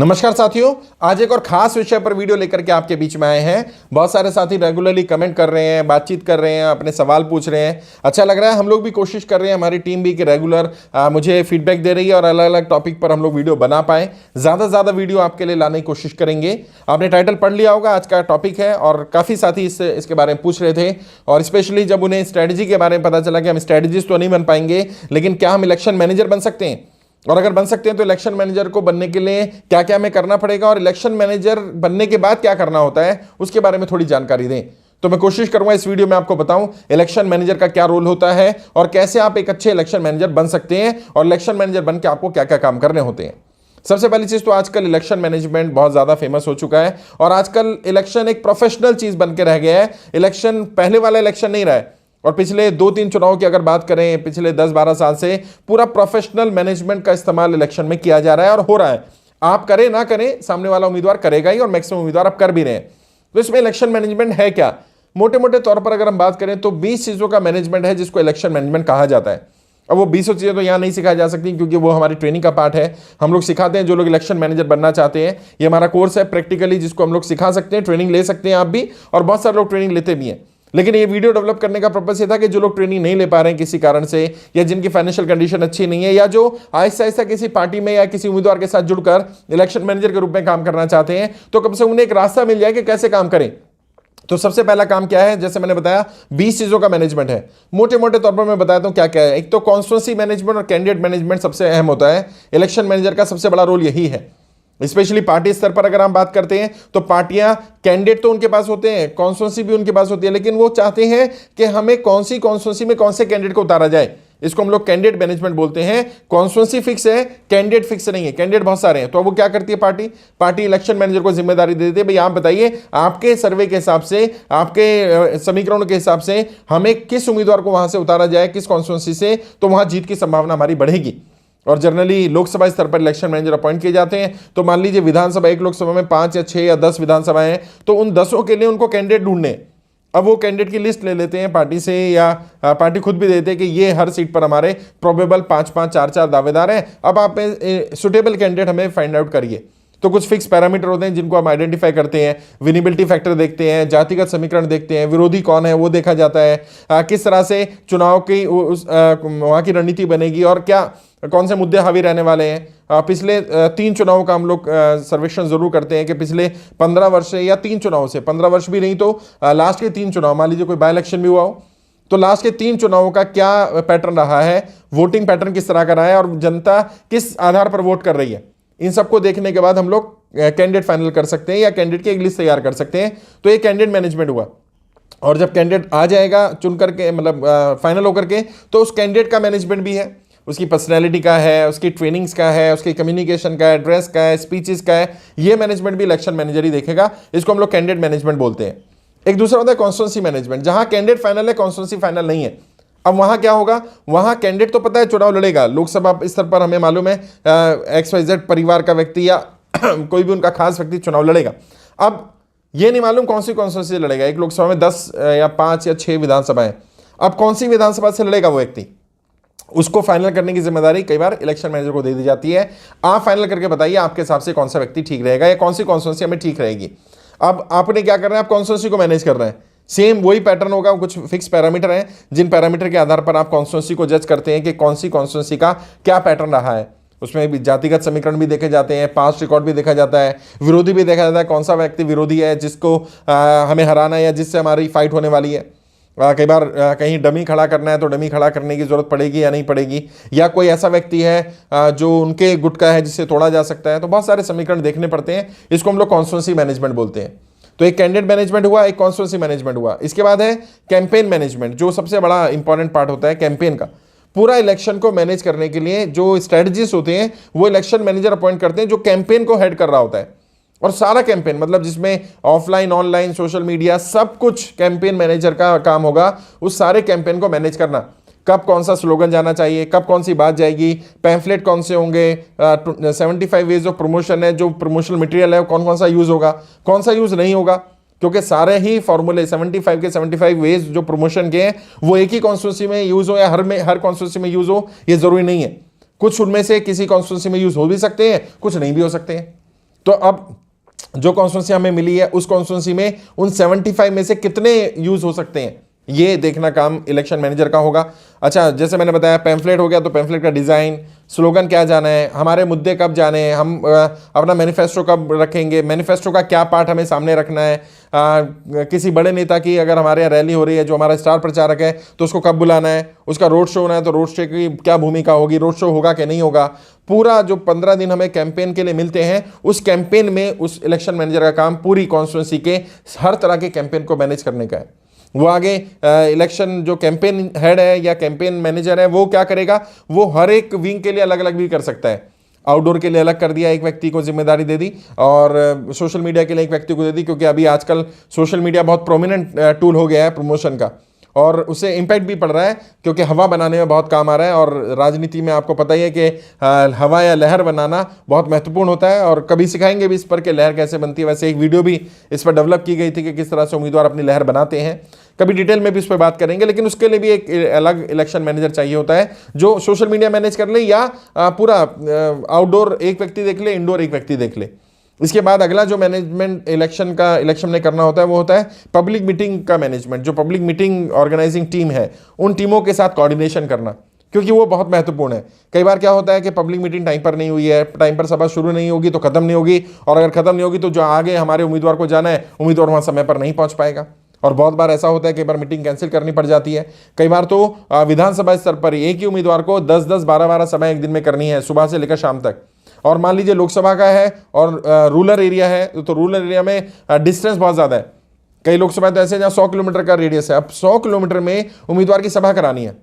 नमस्कार साथियों, आज एक और खास विषय पर वीडियो लेकर के आपके बीच में आए हैं। बहुत सारे साथी रेगुलरली कमेंट कर रहे हैं, बातचीत कर रहे हैं, अपने सवाल पूछ रहे हैं। अच्छा लग रहा है। हम लोग भी कोशिश कर रहे हैं, हमारी टीम भी कि रेगुलर मुझे फीडबैक दे रही है और अलग अलग टॉपिक पर हम लोग वीडियो बना पाए। ज़्यादा से ज़्यादा वीडियो आपके लिए लाने की कोशिश करेंगे। आपने टाइटल पढ़ लिया होगा, आज का टॉपिक है और काफ़ी साथी इसके बारे में पूछ रहे थे। और स्पेशली जब उन्हें स्ट्रैटेजी के बारे में पता चला कि हम स्ट्रैटेजिस्ट तो नहीं बन पाएंगे, लेकिन क्या हम इलेक्शन मैनेजर बन सकते हैं, और अगर बन सकते हैं तो इलेक्शन मैनेजर को बनने के लिए क्या क्या हमें करना पड़ेगा, और इलेक्शन मैनेजर बनने के बाद क्या करना होता है, उसके बारे में थोड़ी जानकारी दें। तो मैं कोशिश करूंगा इस वीडियो में आपको बताऊं इलेक्शन मैनेजर का क्या रोल होता है और कैसे आप एक अच्छे इलेक्शन मैनेजर बन सकते हैं, और इलेक्शन मैनेजर बन के आपको क्या क्या काम करने होते हैं। सबसे पहली चीज तो आजकल इलेक्शन मैनेजमेंट बहुत ज्यादा फेमस हो चुका है और आजकल इलेक्शन एक प्रोफेशनल चीज बन के रह गया है। इलेक्शन पहले वाला इलेक्शन नहीं रहा है। और पिछले 2-3 चुनाव की अगर बात करें, पिछले 10-12 साल से पूरा प्रोफेशनल मैनेजमेंट का इस्तेमाल इलेक्शन में किया जा रहा है और हो रहा है। आप करें ना करें, सामने वाला उम्मीदवार करेगा ही, और मैक्सिमम उम्मीदवार आप कर भी रहे हैं। तो इसमें इलेक्शन मैनेजमेंट है क्या? मोटे मोटे तौर पर अगर हम बात करें तो 20 चीजों का मैनेजमेंट है जिसको इलेक्शन मैनेजमेंट कहा जाता है। अब वो 20 चीजें तो यहाँ नहीं सिखाई जा सकती क्योंकि वो हमारी ट्रेनिंग का पार्ट है। हम लोग सिखाते हैं जो लोग इलेक्शन मैनेजर बनना चाहते हैं। ये हमारा कोर्स है प्रैक्टिकली, जिसको हम लोग सिखा सकते हैं, ट्रेनिंग ले सकते हैं आप भी, और बहुत सारे लोग ट्रेनिंग लेते भी हैं। लेकिन ये वीडियो डेवलप करने का पर्पस ये था कि जो लोग ट्रेनिंग नहीं ले पा रहे हैं किसी कारण से, या जिनकी फाइनेंशियल कंडीशन अच्छी नहीं है, या जो आहिस्ता आहिस्ता किसी पार्टी में या किसी उम्मीदवार के साथ जुड़कर इलेक्शन मैनेजर के रूप में काम करना चाहते हैं, तो कम से कम उन्हें एक रास्ता मिल जाए कि कैसे काम करें। तो सबसे पहला काम क्या है? जैसे मैंने बताया 20 चीजों का मैनेजमेंट है। मोटे मोटे तौर पर मैं बताता हूं क्या क्या है। एक तो कॉन्स्टिट्यूंसी मैनेजमेंट और कैंडिडेट मैनेजमेंट सबसे अहम होता है। इलेक्शन मैनेजर का सबसे बड़ा रोल यही है। स्पेशली पार्टी स्तर पर अगर हम बात करते हैं तो पार्टियां, कैंडिडेट तो उनके पास होते हैं, कॉन्स्टिट्यूंसी भी उनके पास होती है, लेकिन वो चाहते हैं कि हमें कौन सी कॉन्स्टिट्यूंसी में कौन से कैंडिडेट को उतारा जाए। इसको हम लोग कैंडिडेट मैनेजमेंट बोलते हैं। कॉन्स्टिट्यूंसी फिक्स है, कैंडिडेट फिक्स नहीं है। कैंडिडेट बहुत सारे हैं, तो अब वो क्या करती है पार्टी इलेक्शन मैनेजर को जिम्मेदारी दे देती है, भाई आप बताइए आपके सर्वे के हिसाब से, आपके समीकरणों के हिसाब से हमें किस उम्मीदवार को वहां से उतारा जाए, किस कॉन्स्टिट्यूंसी से, तो वहां जीत की संभावना हमारी बढ़ेगी। और जनरली लोकसभा स्तर पर इलेक्शन मैनेजर अपॉइंट किए जाते हैं। तो मान लीजिए विधानसभा, एक लोकसभा में 5 या 6 या 10 विधानसभाएं हैं, तो उन 10 के लिए उनको कैंडिडेट ढूंढने। अब वो कैंडिडेट की लिस्ट ले लेते हैं पार्टी से, या पार्टी खुद भी देते हैं कि ये हर सीट पर हमारे प्रोबेबल 5-5, 4-4 दावेदार हैं, अब आप सुटेबल कैंडिडेट हमें फाइंड आउट करिए। तो कुछ फिक्स पैरामीटर होते हैं जिनको हम आइडेंटिफाई करते हैं। विनिबिलिटी फैक्टर देखते हैं, जातिगत समीकरण देखते हैं, विरोधी कौन है वो देखा जाता है, किस तरह से चुनाव की वहाँ की रणनीति बनेगी, और क्या कौन से मुद्दे हावी रहने वाले हैं। पिछले 3 चुनावों का हम लोग सर्वेक्षण जरूर करते हैं कि पिछले 15 वर्ष से, या 3 चुनाव से, 15 वर्ष भी नहीं तो लास्ट के 3 चुनाव, मान लीजिए कोई बाई इलेक्शन भी हुआ हो, तो लास्ट के 3 चुनावों का क्या पैटर्न रहा है, वोटिंग पैटर्न किस तरह का रहा है, और जनता किस आधार पर वोट कर रही है। इन सबको देखने के बाद हम लोग कैंडिडेट फाइनल कर सकते हैं या कैंडिडेट की एक लिस्ट तैयार कर सकते हैं। तो ये कैंडिडेट मैनेजमेंट हुआ। और जब कैंडिडेट आ जाएगा चुन करके, मतलब फाइनल होकर के, तो उस कैंडिडेट का मैनेजमेंट भी है। उसकी पर्सनैलिटी का है, उसकी ट्रेनिंग्स का है, उसकी कम्युनिकेशन का है, ड्रेस का है, स्पीचेस का है। ये मैनेजमेंट भी इलेक्शन मैनेजर ही देखेगा। इसको हम लोग कैंडिडेट मैनेजमेंट बोलते हैं। एक दूसरा होता है कॉन्स्टिट्यूंसी मैनेजमेंट, जहां कैंडिडेट फाइनल है, कॉन्स्टिट्यूंसी फाइनल नहीं है। अब वहां क्या होगा? वहां कैंडिडेट तो पता है चुनाव लड़ेगा, लोकसभा स्तर पर हमें मालूम है XYZ परिवार का व्यक्ति या कोई भी उनका खास व्यक्ति चुनाव लड़ेगा। अब ये नहीं मालूम कौन सी कॉन्स्टिट्यूंसी से लड़ेगा। एक लोकसभा में 10 या 5 या 6 विधानसभाएं। अब कौन सी विधानसभा से लड़ेगा वो व्यक्ति, उसको फाइनल करने की जिम्मेदारी कई बार इलेक्शन मैनेजर को दे दी जाती है। आप फाइनल करके बताइए आपके हिसाब से कौन सा व्यक्ति ठीक रहेगा या कौन सी कॉन्स्टिट्यूंसी हमें ठीक रहेगी। अब आपने क्या करना है? आप कॉन्स्टिट्यूंसी को मैनेज कर रहे हैं। सेम वही पैटर्न होगा। कुछ फिक्स पैरामीटर हैं जिन पैरामीटर के आधार पर आप कॉन्स्टिट्यूंसी को जज करते हैं कि कौन सी कॉन्स्टिट्यूंसी का क्या पैटर्न रहा है। उसमें भी जातिगत समीकरण भी देखे जाते हैं, पास्ट रिकॉर्ड भी देखा जाता है, विरोधी भी देखा जाता है, कौन सा व्यक्ति विरोधी है जिसको हमें हराना है या जिससे हमारी फाइट होने वाली है। कई बार कहीं डमी खड़ा करना है तो डमी खड़ा करने की जरूरत पड़ेगी या नहीं पड़ेगी, या कोई ऐसा व्यक्ति है जो उनके गुट का है जिससे तोड़ा जा सकता है। तो बहुत सारे समीकरण देखने पड़ते हैं। इसको हम लोग कॉन्स्टिट्यूंसी मैनेजमेंट बोलते हैं। तो एक कैंडिडेट मैनेजमेंट हुआ, एक कॉन्स्टिट्यूंसी मैनेजमेंट हुआ। इसके बाद है कैंपेन मैनेजमेंट, जो सबसे बड़ा इंपॉर्टेंट पार्ट होता है कैंपेन का। पूरा इलेक्शन को मैनेज करने के लिए जो स्ट्रेटजिस्ट होते हैं वो इलेक्शन मैनेजर अपॉइंट करते हैं, जो कैंपेन को हेड कर रहा होता है। और सारा कैंपेन, मतलब जिसमें ऑफलाइन, ऑनलाइन, सोशल मीडिया, सब कुछ कैंपेन मैनेजर का काम होगा। उस सारे कैंपेन को मैनेज करना, कब कौन सा स्लोगन जाना चाहिए, कब कौन सी बात जाएगी, पैम्फलेट कौन से होंगे, 75 वेज ऑफ प्रमोशन है, जो प्रमोशनल मटेरियल है कौन कौन सा यूज होगा, कौन सा यूज नहीं होगा। क्योंकि सारे ही फॉर्मूले 75 के 75 वेज जो प्रमोशन के हैं वो एक ही कॉन्स्टिट्यूंसी में यूज हो या हर कॉन्स्टिट्यूंसी में यूज हो, ये जरूरी नहीं है। कुछ उनमें से किसी कॉन्स्टिट्यूंसी में यूज हो भी सकते हैं, कुछ नहीं भी हो सकते हैं। तो अब जो कॉन्स्टिट्यूंसी हमें मिली है उस कॉन्स्टिट्यूंसी में उन 75 में से कितने यूज हो सकते हैं, ये देखना काम इलेक्शन मैनेजर का होगा। अच्छा, जैसे मैंने बताया पैम्फलेट हो गया, तो पैम्फलेट का डिज़ाइन, स्लोगन क्या जाना है, हमारे मुद्दे कब जाने हैं, हम अपना मैनिफेस्टो कब रखेंगे, मैनिफेस्टो का क्या पार्ट हमें सामने रखना है, किसी बड़े नेता की अगर हमारे यहाँ रैली हो रही है जो हमारा स्टार प्रचारक है तो उसको कब बुलाना है, उसका रोड शो होना है तो रोड शो की क्या भूमिका होगी, रोड शो होगा कि नहीं होगा। पूरा जो 15 दिन हमें कैंपेन के लिए मिलते हैं, उस कैंपेन में उस इलेक्शन मैनेजर का काम पूरी कॉन्स्टिट्यूंसी के हर तरह के कैंपेन को मैनेज करने का है। वो आगे इलेक्शन जो कैंपेन हेड है या कैंपेन मैनेजर है वो क्या करेगा, वो हर एक विंग के लिए अलग अलग भी कर सकता है। आउटडोर के लिए अलग कर दिया, एक व्यक्ति को जिम्मेदारी दे दी, और सोशल मीडिया के लिए एक व्यक्ति को दे दी, क्योंकि अभी आजकल सोशल मीडिया बहुत प्रोमिनेंट टूल हो गया है प्रमोशन का, और उससे इम्पैक्ट भी पड़ रहा है क्योंकि हवा बनाने में बहुत काम आ रहा है। और राजनीति में आपको पता ही है कि हवा या लहर बनाना बहुत महत्वपूर्ण होता है, और कभी सिखाएंगे भी इस पर कि लहर कैसे बनती है। वैसे एक वीडियो भी इस पर डेवलप की गई थी कि किस तरह से उम्मीदवार अपनी लहर बनाते हैं, कभी डिटेल में भी इस पर बात करेंगे। लेकिन उसके लिए भी एक अलग इलेक्शन मैनेजर चाहिए होता है जो सोशल मीडिया मैनेज कर ले, या पूरा आउटडोर एक व्यक्ति देख ले, इंडोर एक व्यक्ति देख ले। इसके बाद अगला जो मैनेजमेंट इलेक्शन में करना होता है वो होता है पब्लिक मीटिंग का मैनेजमेंट। जो पब्लिक मीटिंग ऑर्गेनाइजिंग टीम है उन टीमों के साथ कोऑर्डिनेशन करना, क्योंकि वो बहुत महत्वपूर्ण है। कई बार क्या होता है कि पब्लिक मीटिंग टाइम पर नहीं हुई है, टाइम पर सभा शुरू नहीं होगी तो खत्म नहीं होगी, और अगर खत्म नहीं होगी तो जो आगे हमारे उम्मीदवार को जाना है उम्मीदवार वहाँ समय पर नहीं पहुँच पाएगा। और बहुत बार ऐसा होता है, कई बार मीटिंग कैंसिल करनी पड़ जाती है। कई बार तो विधानसभा स्तर पर एक ही उम्मीदवार को 10-10, 12-12 सभा एक दिन में करनी है, सुबह से लेकर शाम तक। और मान लीजिए लोकसभा का है और रूरल एरिया है, तो रूरल एरिया में डिस्टेंस बहुत ज़्यादा है। कई लोकसभा तो ऐसे जहाँ 100 किलोमीटर का रेडियस है। अब 100 किलोमीटर में उम्मीदवार की सभा करानी है,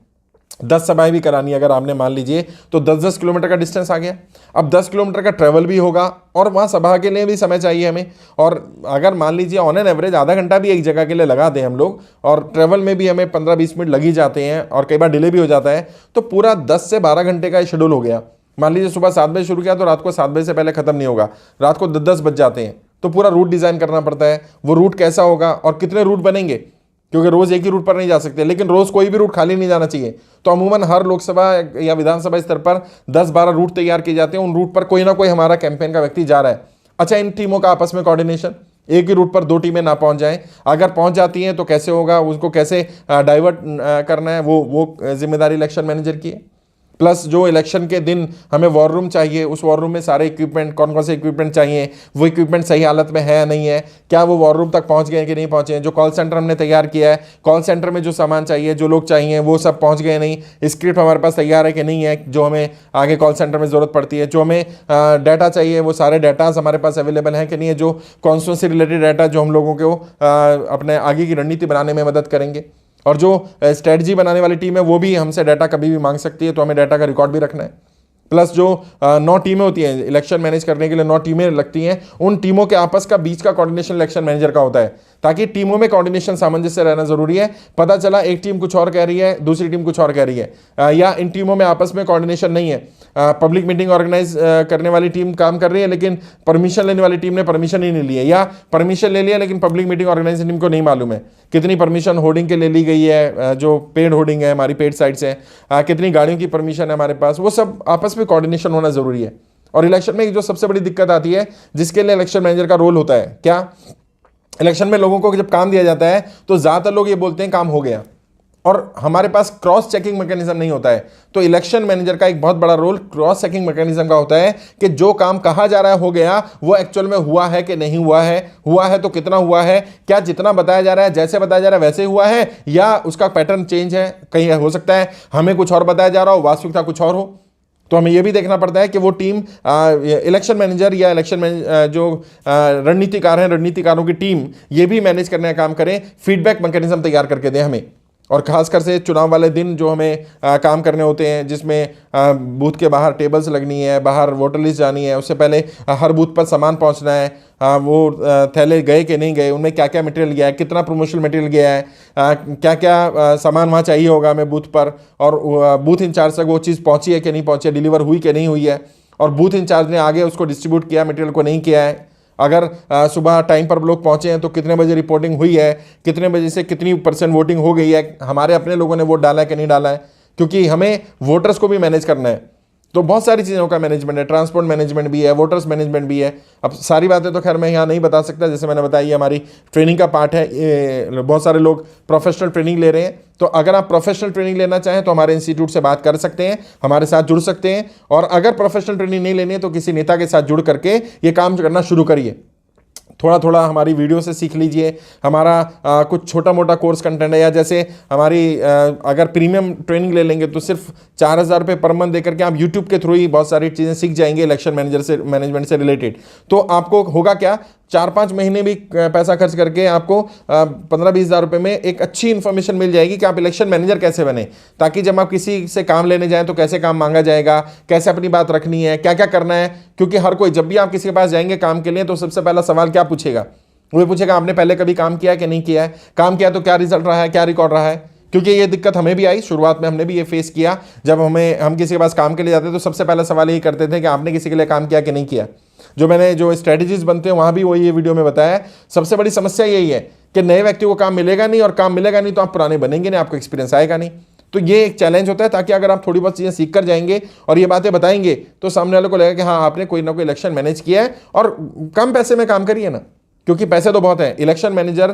10 सभाएं भी करानी है अगर आपने मान लीजिए, तो 10-10 किलोमीटर का डिस्टेंस आ गया। अब 10 किलोमीटर का ट्रैवल भी होगा और वहाँ सभा के लिए भी समय चाहिए हमें। और अगर मान लीजिए ऑन एन एवरेज आधा घंटा भी एक जगह के लिए लगा दें हम लोग, और ट्रैवल में भी हमें 15-20 मिनट लग ही जाते हैं, और कई बार डिले भी हो जाता है, तो पूरा 10 से 12 घंटे का शेड्यूल हो गया। मान लीजिए सुबह 7 बजे शुरू किया तो रात को 7 बजे से पहले खत्म नहीं होगा, रात को 10 बज जाते हैं। तो पूरा रूट डिज़ाइन करना पड़ता है, वो रूट कैसा होगा और कितने रूट बनेंगे, क्योंकि रोज़ एक ही रूट पर नहीं जा सकते, लेकिन रोज़ कोई भी रूट खाली नहीं जाना चाहिए। तो अमूमन हर लोकसभा या विधानसभा स्तर पर 10-12 रूट तैयार किए जाते हैं, उन रूट पर कोई ना कोई हमारा कैंपेन का व्यक्ति जा रहा है। अच्छा, इन टीमों का आपस में कोऑर्डिनेशन, एक ही रूट पर 2 टीमें ना पहुंच जाएं, अगर पहुंच जाती हैं तो कैसे होगा, उसको कैसे डाइवर्ट करना है, वो जिम्मेदारी इलेक्शन मैनेजर की है। प्लस जो इलेक्शन के दिन हमें वॉर रूम चाहिए, उस वॉर रूम में सारे इक्विपमेंट, कौन कौन से इक्विपमेंट चाहिए, वो इक्विपमेंट सही हालत में है या नहीं है, क्या वो वॉर रूम तक पहुंच गए कि नहीं पहुंचे हैं। जो कॉल सेंटर हमने तैयार किया है, कॉल सेंटर में जो सामान चाहिए, जो लोग चाहिए, वो सब पहुंच गए नहीं, स्क्रिप्ट हमारे पास तैयार है कि नहीं है, जो हमें आगे कॉल सेंटर में ज़रूरत पड़ती है। जो हमें डाटा चाहिए वो सारे डाटाज हमारे पास अवेलेबल हैं कि नहीं है, जो कॉन्स्टिट्यूंसी रिलेटेड डाटा जो हम लोगों को अपने आगे की रणनीति बनाने में मदद करेंगे। और जो स्ट्रेटजी बनाने वाली टीम है वो भी हमसे डाटा कभी भी मांग सकती है, तो हमें डाटा का रिकॉर्ड भी रखना है। प्लस जो 9 टीमें होती हैं इलेक्शन मैनेज करने के लिए, 9 टीमें लगती हैं, उन टीमों के आपस का बीच का कोऑर्डिनेशन इलेक्शन मैनेजर का होता है, ताकि टीमों में कोऑर्डिनेशन सामंजस्य रहना जरूरी है। पता चला एक टीम कुछ और कह रही है, दूसरी टीम कुछ और कह रही है, या इन टीमों में आपस में कोऑर्डिनेशन नहीं है। पब्लिक मीटिंग ऑर्गेनाइज करने वाली टीम काम कर रही है लेकिन परमिशन लेने वाली टीम ने परमिशन ही नहीं ली है, या परमिशन ले लिया लेकिन पब्लिक मीटिंग ऑर्गेनाइजिंग टीम को नहीं मालूम है कितनी परमिशन होर्डिंग के लिए ली गई है, जो पेड होर्डिंग है हमारी पेड साइट से, कितनी गाड़ियों की परमिशन है हमारे पास, वो सब आपस में कोऑर्डिनेशन होना जरूरी है। और इलेक्शन में जो सबसे बड़ी दिक्कत आती है, जिसके लिए इलेक्शन मैनेजर का रोल होता है, क्या इलेक्शन में लोगों को जब काम दिया जाता है तो ज़्यादातर लोग ये बोलते हैं काम हो गया, और हमारे पास क्रॉस चेकिंग मैकेनिज्म नहीं होता है। तो इलेक्शन मैनेजर का एक बहुत बड़ा रोल क्रॉस चेकिंग मैकेनिज्म का होता है कि जो काम कहा जा रहा है हो गया, वो एक्चुअल में हुआ है कि नहीं हुआ है तो कितना हुआ है, क्या जितना बताया जा रहा है, जैसे बताया जा रहा है वैसे हुआ है, या उसका पैटर्न चेंज है। कहीं हो सकता है हमें कुछ और बताया जा रहा हो, वास्तविकता कुछ और हो। तो हमें यह भी देखना पड़ता है कि वो टीम इलेक्शन मैनेजर या जो रणनीतिकार हैं, रणनीतिकारों की टीम ये भी मैनेज करने का काम करें, फीडबैक मैकेनिज्म तैयार करके दें हमें। और खासकर से चुनाव वाले दिन जो हमें काम करने होते हैं, जिसमें बूथ के बाहर टेबल्स लगनी है, बाहर वोटर लिस्ट जानी है, उससे पहले हर बूथ पर सामान पहुंचना है, वो थैले गए कि नहीं गए, उनमें क्या क्या मटेरियल गया है, कितना प्रमोशनल मटेरियल गया है, क्या क्या सामान वहाँ चाहिए होगा हमें बूथ पर, और बूथ इंचार्ज तक वो चीज़ पहुँची है कि नहीं पहुँची है, डिलीवर हुई कि नहीं हुई है, और बूथ इंचार्ज ने आगे उसको डिस्ट्रीब्यूट किया मटेरियल को नहीं किया है। अगर सुबह टाइम पर लोग पहुंचे हैं तो कितने बजे रिपोर्टिंग हुई है, कितने बजे से कितनी % वोटिंग हो गई है, हमारे अपने लोगों ने वोट डाला है कि नहीं डाला है, क्योंकि हमें वोटर्स को भी मैनेज करना है। तो बहुत सारी चीज़ों का मैनेजमेंट है, ट्रांसपोर्ट मैनेजमेंट भी है, वोटर्स मैनेजमेंट भी है। अब सारी बातें तो खैर मैं यहाँ नहीं बता सकता, जैसे मैंने बताया ये हमारी ट्रेनिंग का पार्ट है। ये बहुत सारे लोग प्रोफेशनल ट्रेनिंग ले रहे हैं, तो अगर आप प्रोफेशनल ट्रेनिंग लेना चाहें तो हमारे इंस्टीट्यूट से बात कर सकते हैं, हमारे साथ जुड़ सकते हैं। और अगर प्रोफेशनल ट्रेनिंग नहीं लेनी है तो किसी नेता के साथ जुड़ करके ये काम करना शुरू करिए। थोड़ा थोड़ा हमारी वीडियो से सीख लीजिए। हमारा कुछ छोटा मोटा कोर्स कंटेंट है, या जैसे हमारी अगर प्रीमियम ट्रेनिंग ले लेंगे तो सिर्फ 4,000 रुपये पर मंथ देकर के आप यूट्यूब के थ्रू ही बहुत सारी चीज़ें सीख जाएंगे इलेक्शन मैनेजमेंट से रिलेटेड। तो आपको होगा क्या, 4-5 महीने भी पैसा खर्च करके आपको 15-20 हज़ार रुपये में एक अच्छी इन्फॉर्मेशन मिल जाएगी कि आप इलेक्शन मैनेजर कैसे बने, ताकि जब आप किसी से काम लेने जाएं तो कैसे काम मांगा जाएगा, कैसे अपनी बात रखनी है, क्या क्या करना है। क्योंकि हर कोई जब भी आप किसी के पास जाएंगे काम के लिए तो सबसे पहला सवाल क्या पूछेगा, वो पूछेगा आपने पहले कभी काम किया है कि नहीं किया है, काम किया तो क्या रिजल्ट रहा है, क्या रिकॉर्ड रहा है। क्योंकि ये दिक्कत हमें भी आई, शुरुआत में हमने भी ये फेस किया। जब हम किसी के पास काम के लिए जाते तो सबसे पहला सवाल यही करते थे कि आपने किसी के लिए काम किया कि नहीं किया। जो स्ट्रेटजीज बनते हैं वहां भी वही ये वीडियो में बताया, सबसे बड़ी समस्या यही है कि नए व्यक्ति को काम मिलेगा नहीं, और काम मिलेगा नहीं तो आप पुराने बनेंगे नहीं, आपको एक्सपीरियंस आएगा नहीं। तो ये एक चैलेंज होता है, ताकि अगर आप थोड़ी बहुत चीज़ें सीख कर जाएंगे और ये बातें बताएंगे तो सामने वाले को लगेगा कि हाँ आपने कोई ना कोई इलेक्शन मैनेज किया है, और कम पैसे में काम करिए ना, क्योंकि पैसे तो बहुत हैं। इलेक्शन मैनेजर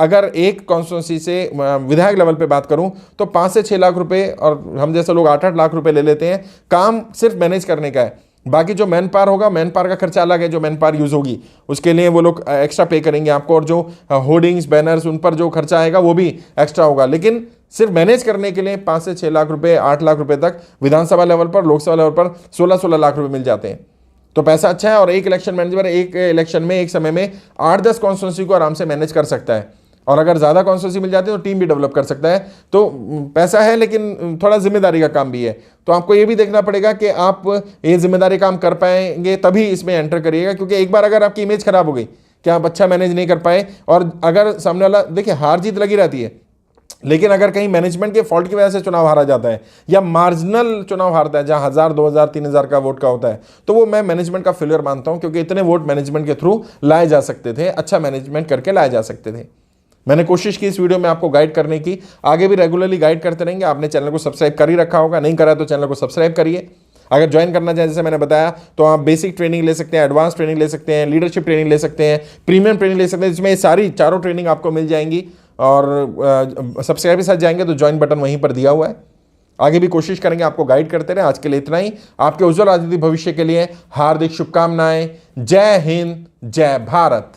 अगर एक कॉन्स्टिट्यूंसी से विधायक लेवल पे बात करूं तो 5 से 6 लाख रुपए, और हम जैसे लोग 8-8 लाख रुपए ले लेते हैं। काम सिर्फ मैनेज करने का है, बाकी जो मैन पावर होगा, मैन पावर का खर्चा अलग है। जो मैन पावर यूज़ होगी उसके लिए वो लोग एक्स्ट्रा पे करेंगे आपको, और जो होर्डिंग्स बैनर्स उन पर जो खर्चा आएगा वो भी एक्स्ट्रा होगा। लेकिन सिर्फ मैनेज करने के लिए 5 से 6 लाख रुपए, 8 लाख रुपए तक विधानसभा लेवल पर, लोकसभा लेवल पर 16-16 लाख रुपए मिल जाते हैं। तो पैसा अच्छा है, और एक इलेक्शन मैनेजर एक इलेक्शन में एक समय में 8-10 कॉन्स्टिट्यूंसी को आराम से मैनेज कर सकता है, और अगर ज़्यादा कॉन्स्टिट्यूंसी मिल जाती है तो टीम भी डेवलप कर सकता है। तो पैसा है, लेकिन थोड़ा जिम्मेदारी का काम भी है। तो आपको ये भी देखना पड़ेगा कि आप ये जिम्मेदारी काम कर पाएंगे, तभी इसमें एंटर करिएगा। क्योंकि एक बार अगर आपकी इमेज खराब हो गई कि आप अच्छा मैनेज नहीं कर पाए, और अगर सामने वाला, देखिए हार जीत लगी रहती है, लेकिन अगर कहीं मैनेजमेंट के फॉल्ट की वजह से चुनाव हारा जाता है, या मार्जिनल चुनाव हारता है जहां 1000, 2000, 3000 का वोट का होता है, तो वो मैं मैनेजमेंट का फेलियर मानता हूं। क्योंकि इतने वोट मैनेजमेंट के थ्रू लाए जा सकते थे, अच्छा मैनेजमेंट करके लाए जा सकते थे। मैंने कोशिश की इस वीडियो में आपको गाइड करने की, आगे भी रेगुलरली गाइड करते रहेंगे। आपने चैनल को सब्सक्राइब कर ही रखा होगा, नहीं करा तो चैनल को सब्सक्राइब करिए। अगर ज्वाइन करना चाहें, जैसे मैंने बताया, तो आप बेसिक ट्रेनिंग ले सकते हैं, एडवांस ट्रेनिंग ले सकते हैं, लीडरशिप ट्रेनिंग ले सकते हैं, प्रीमियम ट्रेनिंग ले सकते हैं, जिसमें ये सारी चारों ट्रेनिंग आपको मिल जाएंगी। और सब्सक्राइब के साथ जाएंगे तो ज्वाइन बटन वहीं पर दिया हुआ है। आगे भी कोशिश करेंगे आपको गाइड करते रहे। आज के लिए इतना ही। आपके उज्जवल राजनीतिक भविष्य के लिए हार्दिक शुभकामनाएं। जय हिंद, जय भारत।